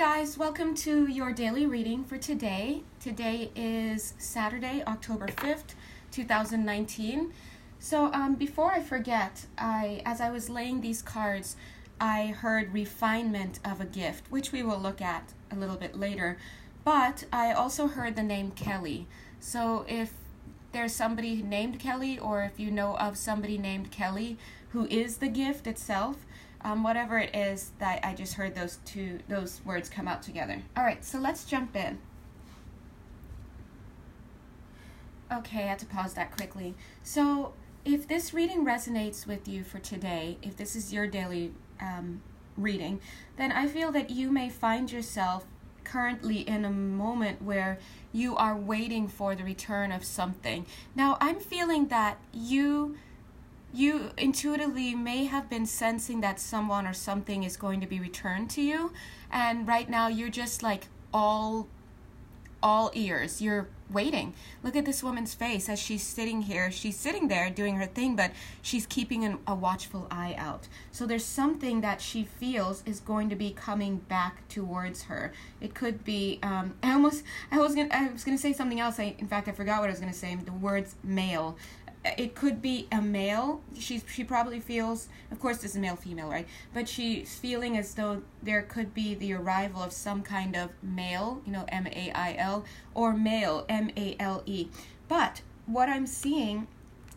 guys, welcome to your daily reading for today. Today is Saturday, October 5th, 2019. So before I forget, as I was laying these cards, I heard refinement of a gift, which we will look at a little bit later. But I also heard the name Kelly. So if there's somebody named Kelly, or if you know of somebody named Kelly who is the gift itself, whatever it is, that I just heard those words come out together. All right, so let's jump in. Okay, I had to pause that quickly. So if this reading resonates with you for today, if this is your daily reading, then I feel that you may find yourself currently in a moment where you are waiting for the return of something. Now, I'm feeling that you intuitively may have been sensing that someone or something is going to be returned to you, and right now you're just like all ears. You're waiting. Look at this woman's face as she's sitting here. She's sitting there doing her thing, but she's keeping a watchful eye out. So there's something that she feels is going to be coming back towards her. It could be I was gonna say something else. In fact, I forgot what I was gonna say. The words male. It could be a male. She probably feels, of course this is male female, right? But she's feeling as though there could be the arrival of some kind of male, M-A-I-L, or male, M-A-L-E. But what I'm seeing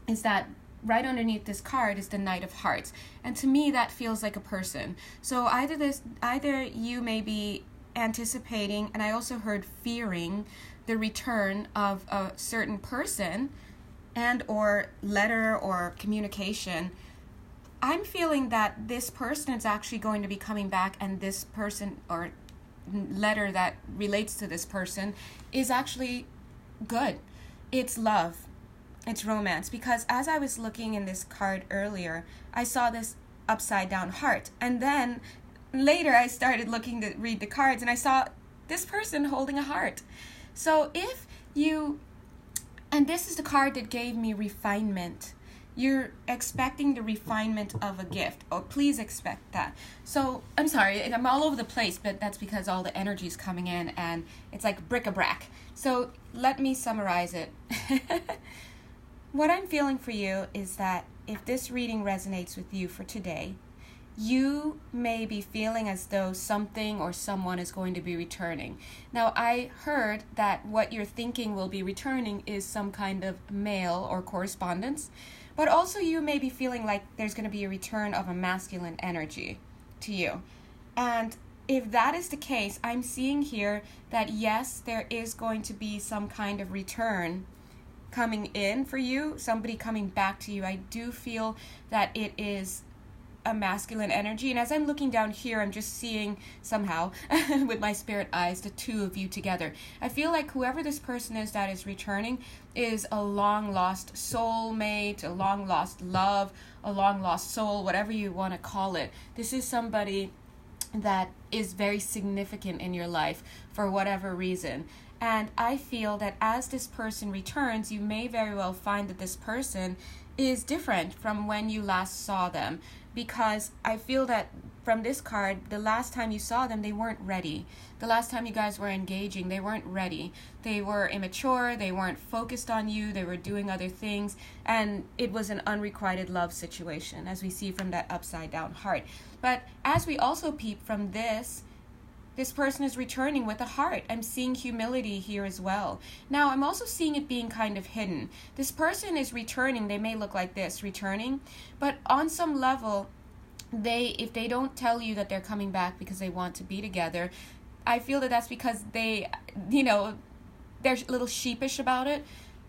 is that right underneath this card is the Knight of Hearts. And to me that feels like a person. So either you may be anticipating, and I also heard fearing, the return of a certain person and or letter or communication. I'm feeling that this person is actually going to be coming back, and this person or letter that relates to this person is actually good. It's love. It's romance. Because as I was looking in this card earlier, I saw this upside down heart. And then later I started looking to read the cards and I saw this person holding a heart. So if you... And this is the card that gave me refinement. You're expecting the refinement of a gift. Oh, please expect that. So, I'm sorry, I'm all over the place, but that's because all the energy is coming in and it's like bric-a-brac. So, let me summarize it. What I'm feeling for you is that if this reading resonates with you for today, you may be feeling as though something or someone is going to be returning. Now, I heard that what you're thinking will be returning is some kind of mail or correspondence, but also you may be feeling like there's going to be a return of a masculine energy to you. And if that is the case, I'm seeing here that yes, there is going to be some kind of return coming in for you, somebody coming back to you. I do feel that it is a masculine energy, and as I'm looking down here, I'm just seeing somehow with my spirit eyes the two of you together. I feel like whoever this person is that is returning is a long lost soulmate, a long lost love, a long lost soul, whatever you want to call it. This is somebody that is very significant in your life for whatever reason. And I feel that as this person returns, you may very well find that this person is different from when you last saw them, because I feel that from this card, the last time you saw them, they weren't ready. The last time you guys were engaging, they weren't ready. They were immature, they weren't focused on you, they were doing other things, and it was an unrequited love situation, as we see from that upside down heart. But as we also peep from this person is returning with a heart. I'm seeing humility here as well. Now, I'm also seeing it being kind of hidden. This person is returning. They may look like this, returning. But on some level, if they don't tell you that they're coming back because they want to be together, I feel that that's because they're a little sheepish about it.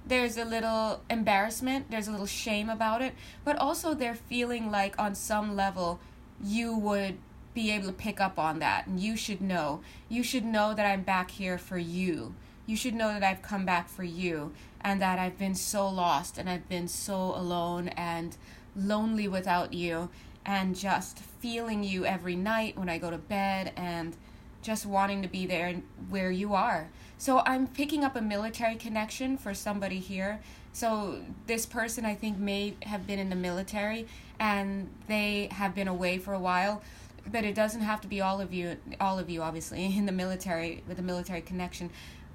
There's a little embarrassment. There's a little shame about it. But also they're feeling like on some level you would be able to pick up on that, and you should know that I'm back here for you. You should know that I've come back for you, and that I've been so lost and I've been so alone and lonely without you, and just feeling you every night when I go to bed and just wanting to be there where you are. So I'm picking up a military connection for somebody here. So this person, I think, may have been in the military and they have been away for a while. but it doesn't have to be all of you, obviously, in the military, with a military connection.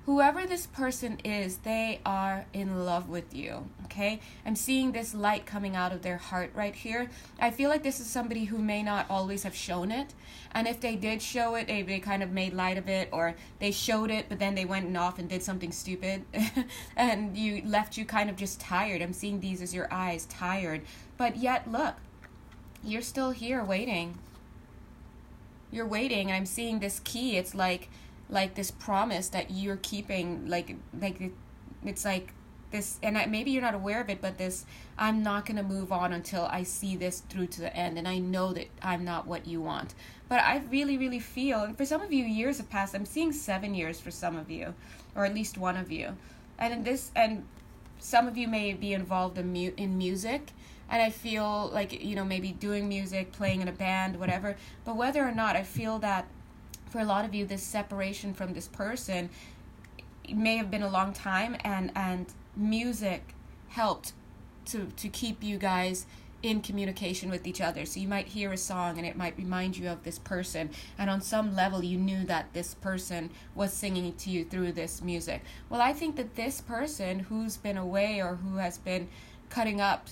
Whoever this person is, they are in love with you, okay? I'm seeing this light coming out of their heart right here. I feel like this is somebody who may not always have shown it. And if they did show it, they kind of made light of it, or they showed it, but then they went off and did something stupid. And left you kind of just tired. I'm seeing these as your eyes, tired. But yet, look, you're still here waiting. You're waiting, and I'm seeing this key. It's like this promise that you're keeping, like it's like this, and maybe you're not aware of it, but this, I'm not going to move on until I see this through to the end, and I know that I'm not what you want. But I really, really feel, and for some of you, years have passed. I'm seeing 7 years for some of you, or at least one of you, and some of you may be involved in music, and I feel like, maybe doing music, playing in a band, whatever. But whether or not, I feel that for a lot of you, this separation from this person may have been a long time, and music helped to keep you guys in communication with each other. So you might hear a song and it might remind you of this person, and on some level you knew that this person was singing to you through this music. Well, I think that this person who's been away, or who has been cutting up,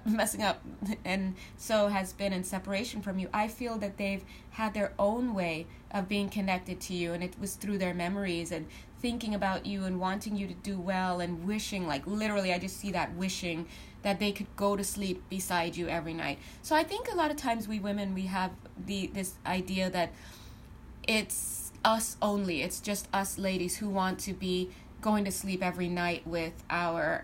messing up, and so has been in separation from you, I feel that they've had their own way of being connected to you, and it was through their memories and thinking about you and wanting you to do well, and wishing, like literally I just see that, wishing that they could go to sleep beside you every night. So I think a lot of times we women, we have this idea that it's us only, it's just us ladies who want to be going to sleep every night with our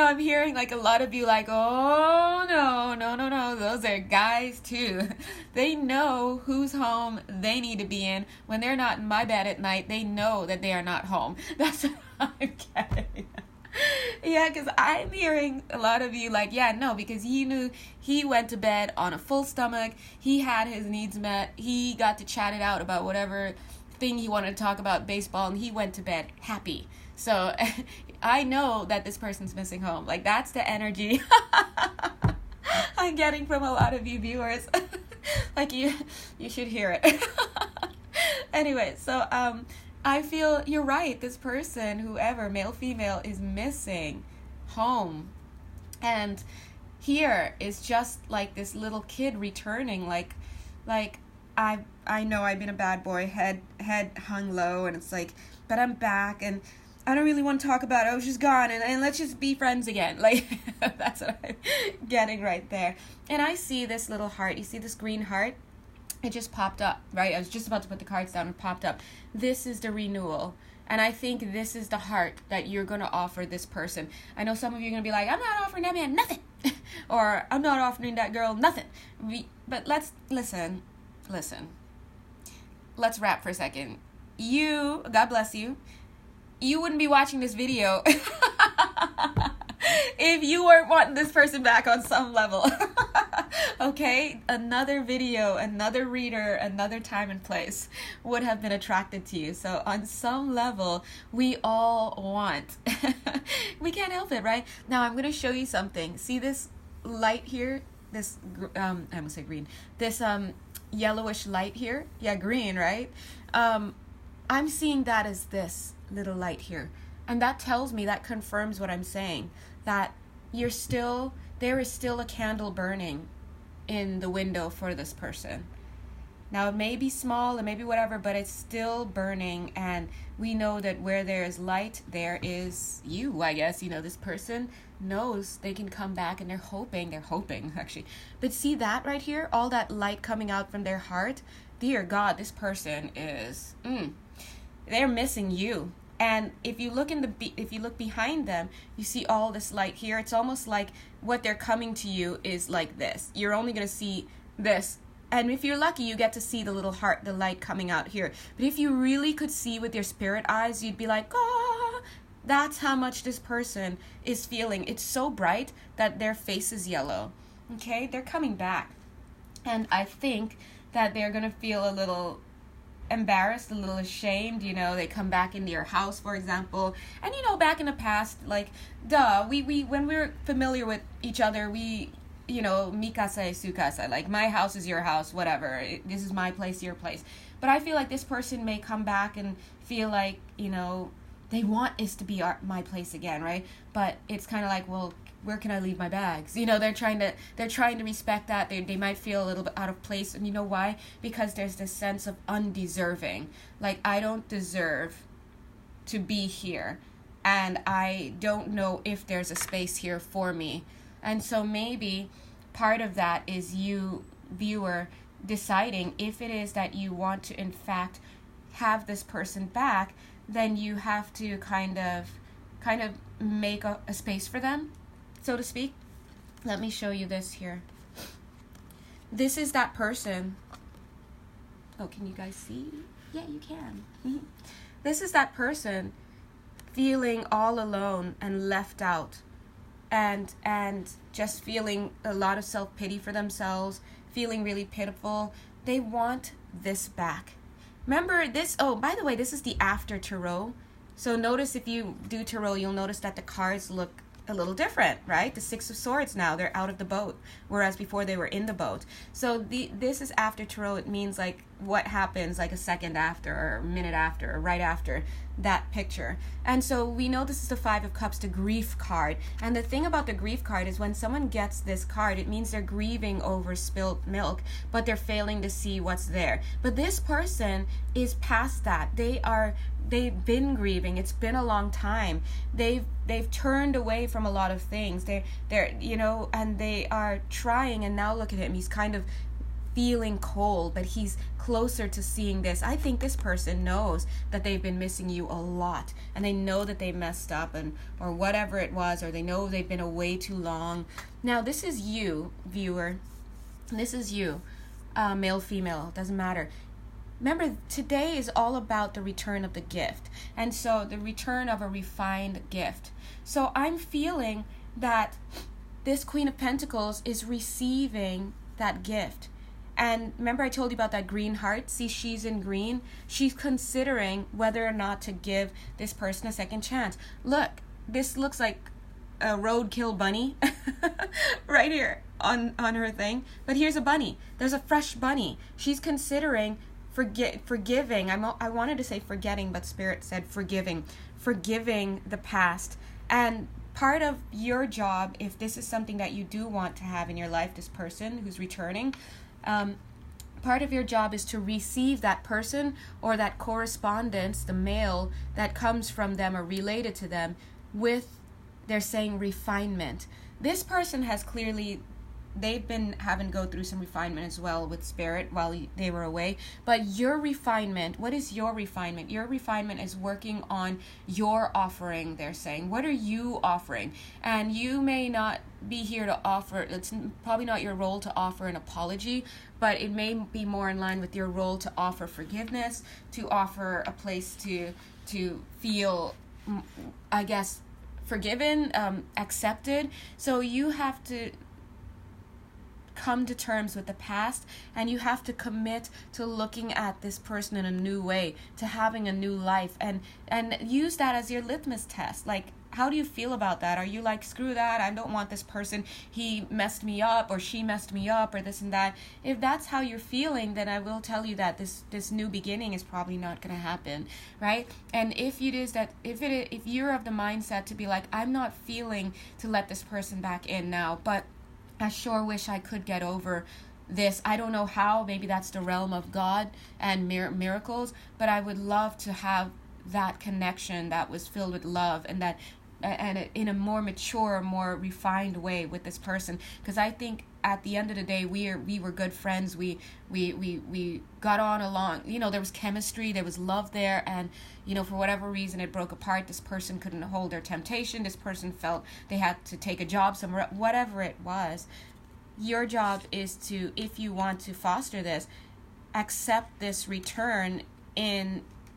I'm hearing like a lot of you like, oh no, those are guys too. They know whose home they need to be in. When they're not in my bed at night, they know that they are not home. That's what I'm getting. Yeah, because I'm hearing a lot of you like, yeah, no, because he knew he went to bed on a full stomach, he had his needs met, he got to chat it out about whatever thing he wanted to talk about, baseball, and he went to bed happy. So I know that this person's missing home. Like, that's the energy I'm getting from a lot of you viewers. Like, you should hear it. Anyway, so I feel you're right. This person, whoever, male, female, is missing home. And here is just like this little kid returning, like I know I've been a bad boy, head hung low, and it's like, but I'm back, and I don't really want to talk about it. I was just gone, and let's just be friends again. Like, that's what I'm getting right there. And I see this little heart. You see this green heart? It just popped up, right? I was just about to put the cards down and popped up. This is the renewal. And I think this is the heart that you're going to offer this person. I know some of you are going to be like, I'm not offering that man nothing. Or I'm not offering that girl nothing. But let's listen. Let's wrap for a second. You, God bless you, you wouldn't be watching this video if you weren't wanting this person back on some level. Okay? Another video, another reader, another time and place would have been attracted to you. So on some level, we all want. We can't help it, right? Now I'm going to show you something. See this light here? This, I almost say green. This yellowish light here? Yeah, green, right? I'm seeing that as this little light here, and that tells me, that confirms what I'm saying, that there is still a candle burning in the window for this person. Now it may be small, it may be whatever, but it's still burning, and we know that where there is light, there is you, I guess. This person knows they can come back, and they're hoping actually. But see that right here, all that light coming out from their heart? Dear God, this person is they're missing you. And if you look behind them, you see all this light here. It's almost like what they're coming to you is like this. You're only going to see this. And if you're lucky, you get to see the little heart, the light coming out here. But if you really could see with your spirit eyes, you'd be like, ah, that's how much this person is feeling. It's so bright that their face is yellow. Okay? They're coming back. And I think that they're going to feel a little embarrassed, a little ashamed. They come back into your house, for example, and back in the past, like, duh, we when we're familiar with each other, we mikasa e sukasa, like my house is your house, whatever. This is my place, your place. But I feel like this person may come back and feel like, they want this to be my place again, right? But it's kind of like, well, where can I leave my bags? They're trying to respect that. They might feel a little bit out of place. And you know why? Because there's this sense of undeserving. Like, I don't deserve to be here. And I don't know if there's a space here for me. And so maybe part of that is you, viewer, deciding if it is that you want to, in fact, have this person back, then you have to kind of make a space for them, so to speak. Let me show you this here. This is that person. Oh, can you guys see? Yeah, you can. This is that person feeling all alone and left out, and just feeling a lot of self-pity for themselves, feeling really pitiful. They want this back. Remember this, by the way, this is the after tarot. So notice if you do tarot, you'll notice that the cards look a little different, right? The Six of Swords now, they're out of the boat, whereas before they were in the boat. So this is after tarot. It means like what happens like a second after, or a minute after, or right after that picture. And so we know this is the Five of Cups, the grief card. And the thing about the grief card is when someone gets this card, it means they're grieving over spilt milk, but they're failing to see what's there. But this person is past that. They've been grieving. It's been a long time. They've turned away from a lot of things. They're and they are trying, and now look at him. He's kind of feeling cold, but he's closer to seeing this. I think this person knows that they've been missing you a lot, and they know that they messed up, or whatever it was, or they know they've been away too long. Now this is you, viewer. This is you, male, female, doesn't matter. Remember, today is all about the return of the gift, and so the return of a refined gift. So I'm feeling that this Queen of Pentacles is receiving that gift. And remember I told you about that green heart? See, she's in green. She's considering whether or not to give this person a second chance. Look, this looks like a roadkill bunny right here on her thing. But here's a bunny. There's a fresh bunny. She's considering forgiving. I wanted to say forgetting, but Spirit said forgiving the past. And part of your job, if this is something that you do want to have in your life, this person who's returning, part of your job is to receive that person or that correspondence, the mail that comes from them or related to them, with, they're saying, refinement. This person has clearly, they've been having to go through some refinement as well with Spirit while they were away. But your refinement, what is your refinement? Your refinement is working on your offering, they're saying. What are you offering? And you may not be here to offer, it's probably not your role to offer an apology, but it may be more in line with your role to offer forgiveness, to offer a place to feel, I guess, forgiven, accepted. So you have to come to terms with the past, and you have to commit to looking at this person in a new way, to having a new life, and use that as your litmus test. Like, how do you feel about that? Are you like, screw that, I don't want this person, he messed me up, or she messed me up, or this and that? If that's how you're feeling, then I will tell you that this new beginning is probably not going to happen, right? And if you're of the mindset to be like, I'm not feeling to let this person back in now, but I sure wish I could get over this. I don't know how. Maybe that's the realm of God and miracles, but I would love to have that connection that was filled with love, and that and in a more mature, more refined way with this person. Because I think at the end of the day, we were good friends. We got on along. There was chemistry, there was love there, and for whatever reason it broke apart. This person couldn't hold their temptation. This person felt they had to take a job somewhere. Whatever it was, your job is to, if you want to foster this, accept this return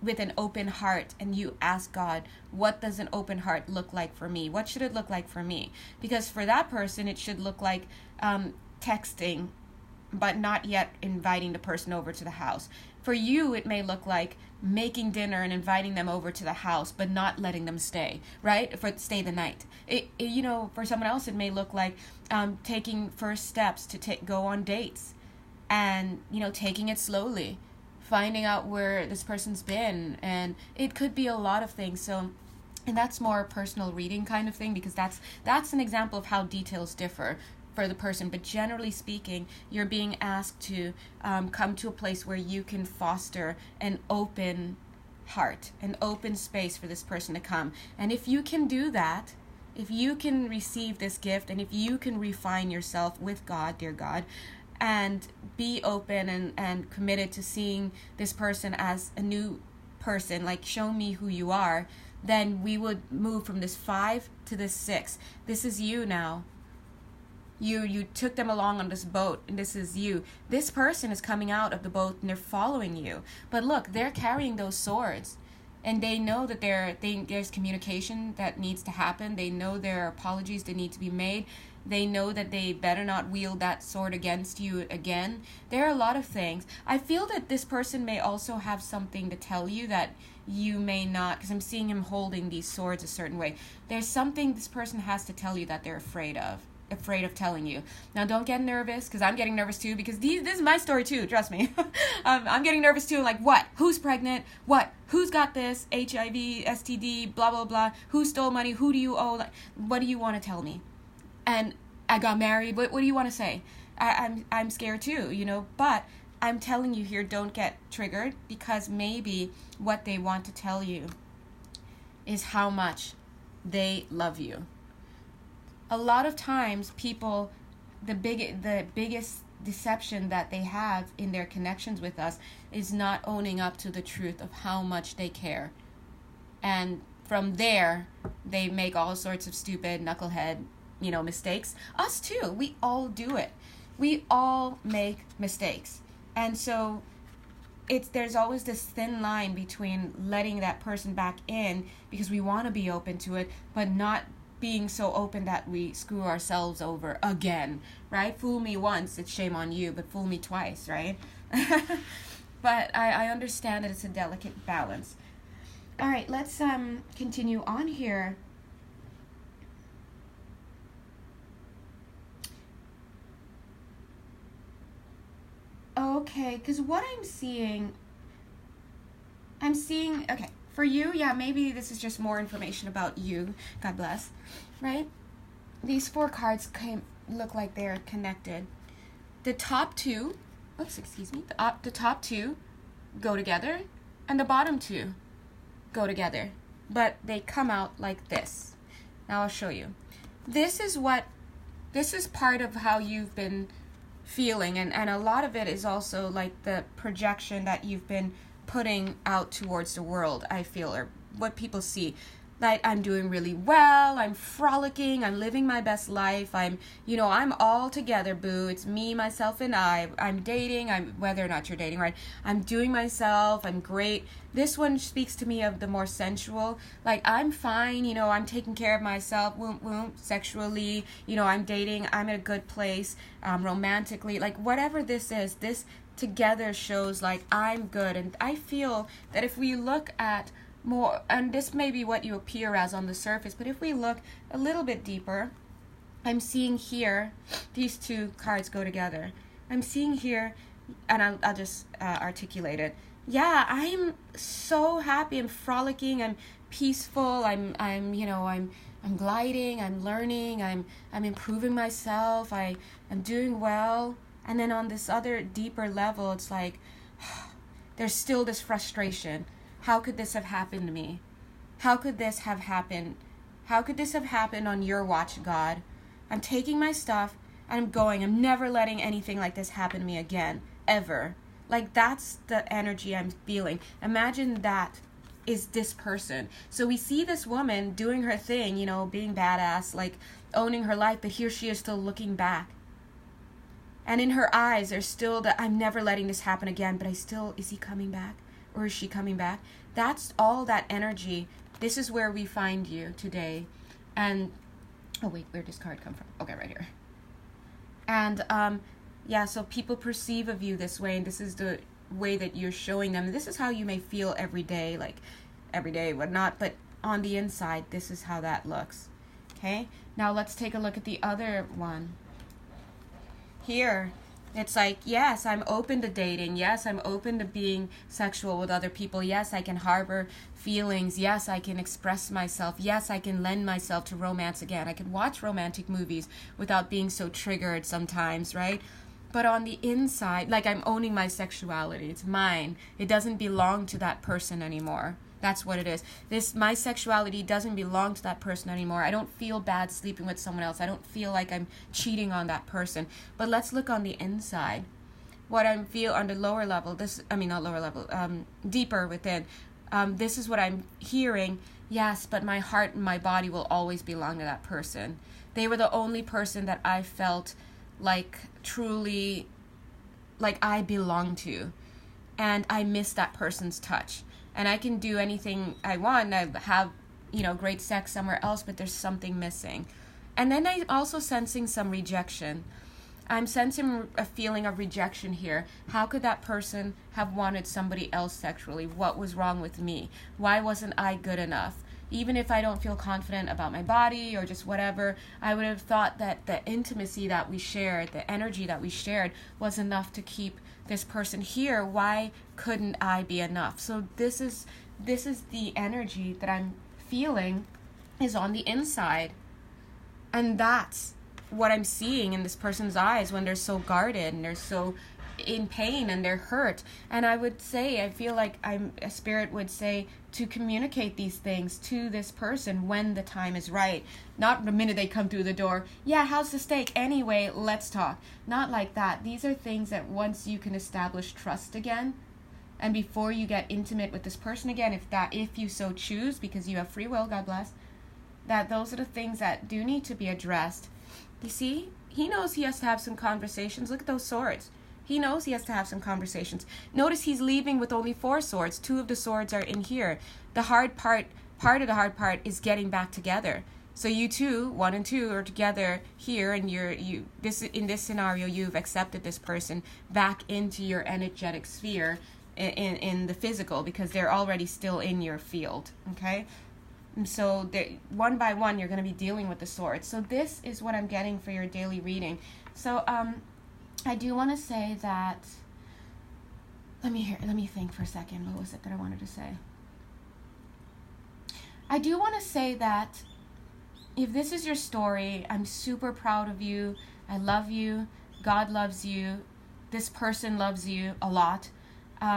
with an open heart, and you ask God, what does an open heart look like for me? What should it look like for me? Because for that person, it should look like texting but not yet inviting the person over to the house. For you, it may look like making dinner and inviting them over to the house, but not letting them stay, right? Stay the night. For someone else, it may look like taking first steps to go on dates, and taking it slowly, finding out where this person's been, and it could be a lot of things. So, and that's more a personal reading kind of thing, because that's an example of how details differ for the person. But generally speaking, you're being asked to come to a place where you can foster an open heart, an open space for this person to come. And if you can do that, if you can receive this gift, and if you can refine yourself with God, dear God, and be open and committed to seeing this person as a new person, like, show me who you are, then we would move from this 5 to this 6. This is you now. You took them along on this boat, and this is you. This person is coming out of the boat, and they're following you. But look, they're carrying those swords, and they know that there's communication that needs to happen. They know there are apologies that need to be made. They know that they better not wield that sword against you again. There are a lot of things. I feel that this person may also have something to tell you that you may not, because I'm seeing him holding these swords a certain way. There's something this person has to tell you that they're afraid of telling you. Now, don't get nervous, because I'm getting nervous too, because this is my story too, trust me. I'm getting nervous too, like, what? Who's pregnant? What? Who's got this? HIV, STD, blah, blah, blah. Who stole money? Who do you owe? Like, what do you want to tell me? And I got married. What do you want to say? I'm scared too, but I'm telling you here, don't get triggered, because maybe what they want to tell you is how much they love you. A lot of times people, the biggest deception that they have in their connections with us is not owning up to the truth of how much they care. And from there, they make all sorts of stupid knucklehead, mistakes. Us too. We all do it. We all make mistakes. And so there's always this thin line between letting that person back in because we want to be open to it, but not being so open that we screw ourselves over again, right? Fool me once, it's shame on you, but fool me twice, right? But I understand that it's a delicate balance. All right, let's continue on here. Okay, because what I'm seeing, okay, for you, yeah, maybe this is just more information about you, God bless, right? These 4 cards look like they're connected. The top 2, the top 2 go together, and the bottom 2 go together, but they come out like this. Now I'll show you. This is part of how you've been feeling, and a lot of it is also like the projection that you've been putting out towards the world, I feel, or what people see. Like, I'm doing really well, I'm frolicking, I'm living my best life, I'm all together, boo, it's me, myself, and I'm dating, whether or not you're dating, right, I'm doing myself, I'm great. This one speaks to me of the more sensual, like, I'm fine, I'm taking care of myself, sexually, I'm dating, I'm in a good place, romantically, like, whatever this is, this together shows, like, I'm good. And I feel that if we look at more, and this may be what you appear as on the surface, but if we look a little bit deeper, I'm seeing here, these 2 cards go together. I'm seeing here, and I'll just articulate it. Yeah, I'm so happy, I'm frolicking, I'm peaceful, I'm gliding, I'm learning, I'm improving myself, I'm doing well. And then on this other deeper level, it's like, there's still this frustration. How could this have happened to me? How could this have happened? How could this have happened on your watch, God? I'm taking my stuff and I'm going. I'm never letting anything like this happen to me again, ever. Like, that's the energy I'm feeling. Imagine that is this person. So we see this woman doing her thing, being badass, like owning her life, but here she is still looking back. And in her eyes, there's still that I'm never letting this happen again, but is he coming back? Or is she coming back? That's all that energy. This is where we find you today. And, oh wait, where did this card come from? Okay, right here. And Yeah, so people perceive of you this way, and this is the way that you're showing them. This is how you may feel every day, like every day, whatnot, but on the inside, this is how that looks. Okay, now let's take a look at the other one. Here, it's like, yes, I'm open to dating. Yes, I'm open to being sexual with other people. Yes, I can harbor feelings. Yes, I can express myself. Yes, I can lend myself to romance again. I can watch romantic movies without being so triggered sometimes, right? But on the inside, like, I'm owning my sexuality. It's mine. It doesn't belong to that person anymore. That's what it is. My sexuality doesn't belong to that person anymore. I don't feel bad sleeping with someone else. I don't feel like I'm cheating on that person. But let's look on the inside. What I feel on the lower level, deeper within, this is what I'm hearing. Yes, but my heart and my body will always belong to that person. They were the only person that I felt like truly, like I belong to. And I miss that person's touch. And I can do anything I want. I have, great sex somewhere else, but there's something missing. And then I'm also sensing some rejection. I'm sensing a feeling of rejection here. How could that person have wanted somebody else sexually? What was wrong with me? Why wasn't I good enough? Even if I don't feel confident about my body or just whatever, I would have thought that the intimacy that we shared, the energy that we shared, was enough to keep this person here. Why couldn't I be enough? So this is the energy that I'm feeling is on the inside. And that's what I'm seeing in this person's eyes when they're so guarded and they're so in pain and they're hurt. And I feel like a spirit would say to communicate these things to this person when the time is right. Not the minute they come through the door, yeah, how's the steak? Anyway, let's talk. Not like that. These are things that once you can establish trust again, and before you get intimate with this person again, if you so choose, because you have free will, God bless, that those are the things that do need to be addressed. You see, he knows he has to have some conversations. Look at those swords. He knows he has to have some conversations. Notice he's leaving with only 4 swords. 2 of the swords are in here. The hard part of the hard part is getting back together. So you two, 1 and 2, are together here, and in this scenario, you've accepted this person back into your energetic sphere in the physical, because they're already still in your field. Okay. And so one by one, you're going to be dealing with the swords. So this is what I'm getting for your daily reading. So I do want to say that, let me think for a second. What was it that I wanted to say? I do want to say that if this is your story, I'm super proud of you. I love you. God loves you. This person loves you a lot.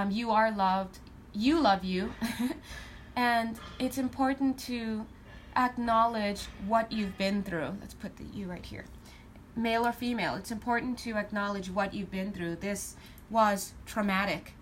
You are loved. You love you. And it's important to acknowledge what you've been through. Let's put the you right here. Male or female, it's important to acknowledge what you've been through. This was traumatic.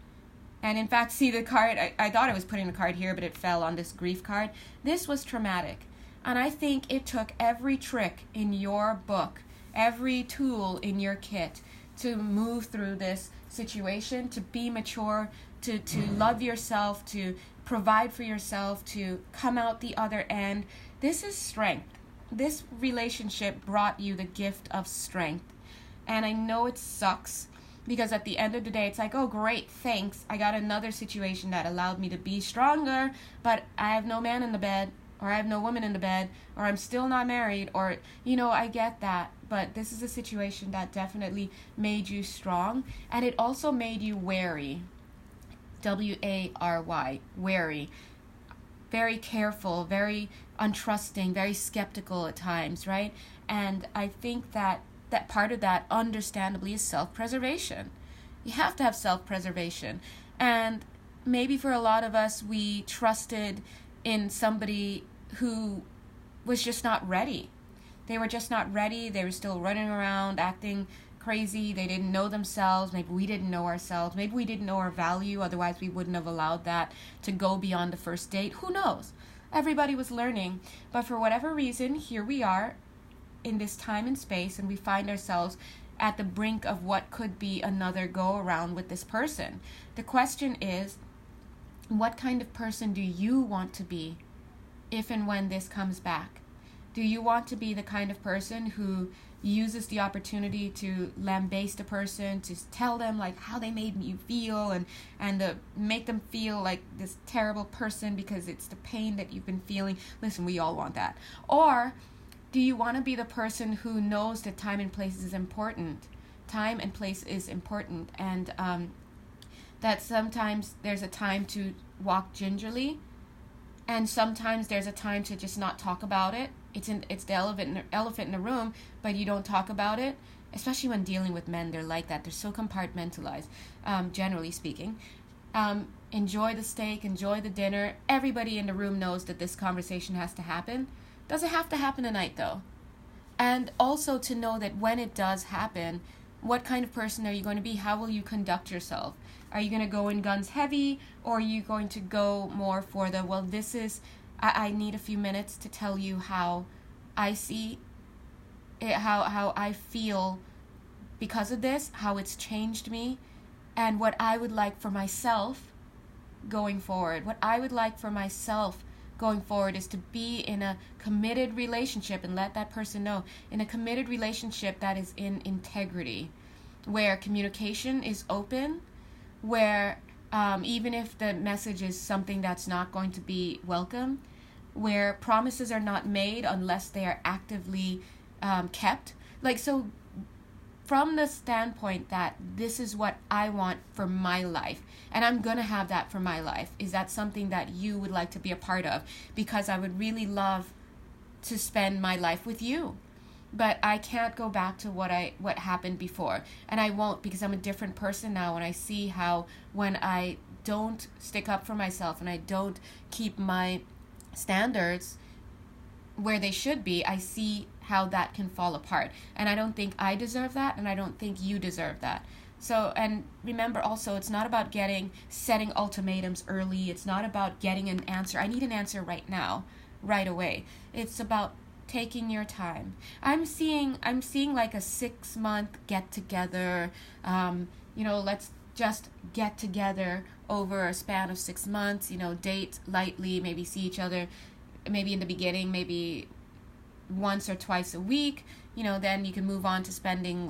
And in fact, see the card, I thought I was putting the card here, but it fell on this grief card. This was traumatic. And I think it took every trick in your book, every tool in your kit to move through this situation, to be mature, to love yourself, to provide for yourself, to come out the other end. This is strength. This relationship brought you the gift of strength. And I know it sucks, because at the end of the day, it's like, oh, great, thanks. I got another situation that allowed me to be stronger, but I have no man in the bed, or I have no woman in the bed, or I'm still not married, or, I get that. But this is a situation that definitely made you strong, and it also made you wary. W-A-R-Y, wary. Very careful, very untrusting, very skeptical at times, right? And I think that part of that, understandably, is self-preservation. You have to have self-preservation. And maybe for a lot of us, we trusted in somebody who was just not ready. They were just not ready. They were still running around, acting crazy. They didn't know themselves. Maybe we didn't know ourselves. Maybe we didn't know our value. Otherwise, we wouldn't have allowed that to go beyond the first date. Who knows? Everybody was learning. But for whatever reason, here we are in this time and space, and we find ourselves at the brink of what could be another go around with this person. The question is, what kind of person do you want to be if and when this comes back? Do you want to be the kind of person who uses the opportunity to lambaste a person, to tell them like how they made you feel, and to make them feel like this terrible person because it's the pain that you've been feeling? Listen, we all want that. Or do you want to be the person who knows that time and place is important? Time and place is important, and that sometimes there's a time to walk gingerly, and sometimes there's a time to just not talk about it. It's the elephant in the room, but you don't talk about it. Especially when dealing with men, they're like that. They're so compartmentalized, generally speaking. Enjoy the steak, enjoy the dinner. Everybody in the room knows that this conversation has to happen. Doesn't have to happen tonight, though. And also to know that when it does happen, what kind of person are you going to be? How will you conduct yourself? Are you going to go in guns heavy, or are you going to go more for the, well, this is, I need a few minutes to tell you how I see it, how I feel because of this, how it's changed me, and what I would like for myself going forward. What I would like for myself going forward is to be in a committed relationship, and let that person know, in a committed relationship that is in integrity, where communication is open, where even if the message is something that's not going to be welcome, where promises are not made unless they are actively kept. Like, so from the standpoint that this is what I want for my life, and I'm going to have that for my life, is that something that you would like to be a part of? Because I would really love to spend my life with you. But I can't go back to what happened before. And I won't, because I'm a different person now, and I see how when I don't stick up for myself and I don't keep my standards where they should be, I see how that can fall apart. And I don't think I deserve that, and I don't think you deserve that. So, and remember also, it's not about setting ultimatums early. It's not about getting an answer. I need an answer right now, right away. It's about taking your time. I'm seeing like a 6-month get together. Let's just get together over a span of 6 months. Date lightly, maybe see each other, maybe in the beginning, maybe once or twice a week. Then you can move on to spending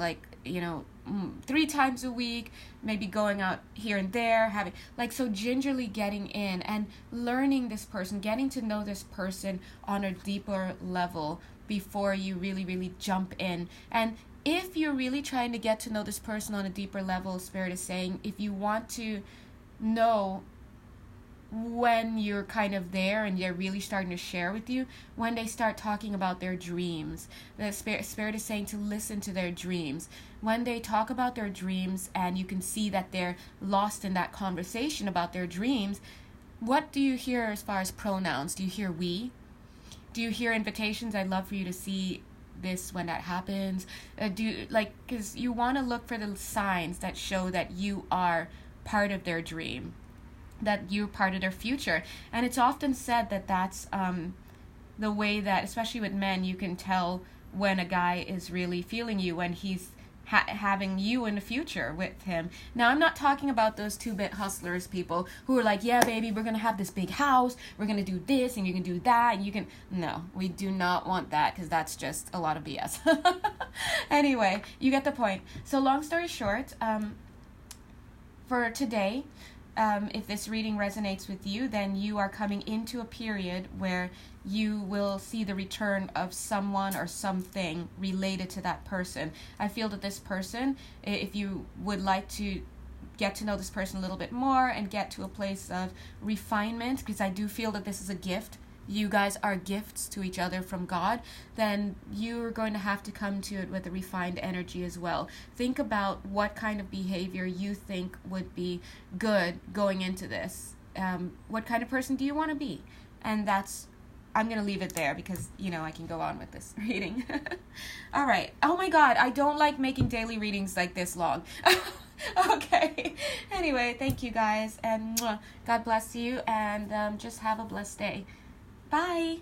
3 times a week, maybe going out here and there, having so gingerly getting in and learning this person, getting to know this person on a deeper level before you really, really jump in. And if you're really trying to get to know this person on a deeper level, Spirit is saying, if you want to know when you're kind of there and they're really starting to share with you, when they start talking about their dreams, the spirit is saying to listen to their dreams. When they talk about their dreams and you can see that they're lost in that conversation about their dreams, what do you hear as far as pronouns? Do you hear we? Do you hear invitations? I'd love for you to see this when that happens. Because you want to look for the signs that show that you are part of their dream, that you're part of their future. And it's often said that that's the way that, especially with men, you can tell when a guy is really feeling you, when he's having you in the future with him. Now, I'm not talking about those 2-bit hustlers people who are like, yeah, baby, we're going to have this big house, we're going to do this, and you can do that, and you can... No, we do not want that, because that's just a lot of BS. Anyway, you get the point. So long story short, for today, if this reading resonates with you, then you are coming into a period where you will see the return of someone or something related to that person. I feel that this person, if you would like to get to know this person a little bit more and get to a place of refinement, because I do feel that this is a gift. You guys are gifts to each other from God, then you're going to have to come to it with a refined energy as well. Think about what kind of behavior you think would be good going into this. What kind of person do you want to be? And I'm going to leave it there because, I can go on with this reading. All right. Oh my God, I don't like making daily readings like this long. Okay. Anyway, thank you guys, and God bless you, and just have a blessed day. Bye.